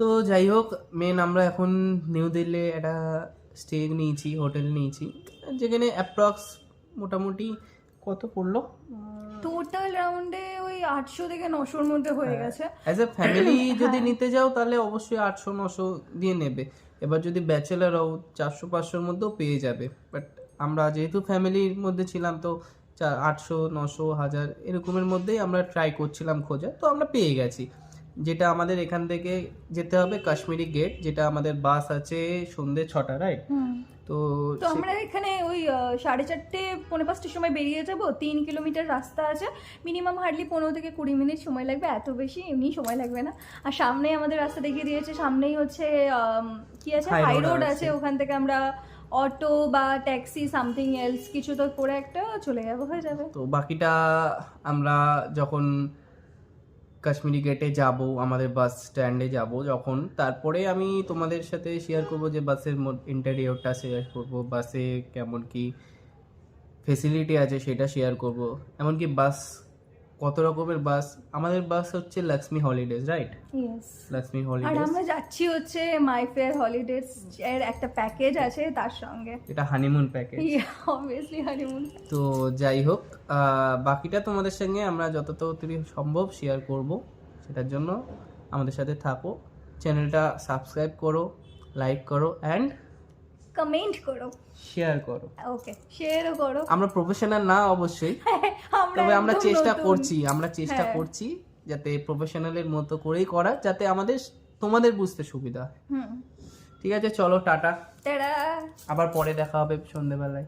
তো যাই হোক, মেন আমরা এখন নিউ দিল্লি একটা স্টে নিয়েছি, হোটেল নিয়েছি, যেখানে অ্যাপ্রক্স মোটামুটি কত পড়লো, টোটাল রাউন্ডে ওই 800 থেকে 900-র মধ্যে হয়ে গেছে। অ্যাজ এ ফ্যামিলি যদি নিতে যাও তাহলে অবশ্যই 800-900 দিয়ে নেবে। এবার যদি ব্যাচেলার হও 400-500-র মধ্যেও পেয়ে যাবে, বাট আমরা যেহেতু ফ্যামিলির মধ্যে ছিলাম তো 800-900-1000 এরকমের মধ্যেই আমরা ট্রাই করছিলাম খোঁজা, তো আমরা পেয়ে গেছি। যেটা আমাদের এখান থেকে যেতে হবে কাশ্মীরি গেট, যেটা আমাদের বাস আছে সন্ধ্যে 6টা, রাইট? তো তো আমরা এখানে ওই 4:30 পৌনে 5টার সময় বেরিয়ে যাব। 3 কিলোমিটার রাস্তা আছে, মিনিমাম হার্ডলি 15 থেকে 20 মিনিট সময় লাগবে, এত বেশি এমনি সময় লাগবে না। আর সামনেই আমাদের রাস্তা দেখিয়ে দিয়েছে, সামনেই হচ্ছে কি আছে, High হাই road রোড আছে। আছে, ওখান থেকে আমরা অটো বা ট্যাক্সি সামথিং এলস কিছু তো করে একটা চলে যাবো, হয়ে যাবে। তো বাকিটা আমরা যখন কাশ্মীরি গেটে যাব, আমাদের বাস স্ট্যান্ডে যাব যখন, তারপরে আমি তোমাদের সাথে শেয়ার করব যে বাসের ইন্টেরিয়রটা শেয়ার করব, বাসে কেমন কি ফেসিলিটি আছে সেটা শেয়ার করব, এমনকি বাস কত রকমের বাস। আমাদের বাস হচ্ছে Lakshmi Holidays, right? Yes. Lakshmi আর হলিডেজ, আমরা যাচ্ছি হচ্ছে মাই ফেয়ার হলিডেজ এর একটা প্যাকেজ আছে তার সঙ্গে, এটা হানিমুন প্যাকেজ। Obviously honeymoon. তো যাই হোক, বাকিটা তোমাদের সঙ্গে আমরা যতটা সম্ভব শেয়ার করব, সেটার জন্য আমাদের সাথে থাকো। চ্যানেলটা সাবস্ক্রাইব করো, লাইক করো অ্যান্ড কমেন্ট করো, শেয়ার করো। ওকে, শেয়ারও করো। আমরা প্রফেশনাল না অবশ্যই, আমরা তবে আমরা একদম চেষ্টা নতুন। করছি, হ্যাঁ। করছি যাতে প্রফেশনালের মতো করেই করা, যাতে তোমাদের বুঝতে সুবিধা হয়। হুম। ঠিক আছে, চলো টাটা, টাটা। আবার পরে দেখা হবে সন্ধেবেলায়।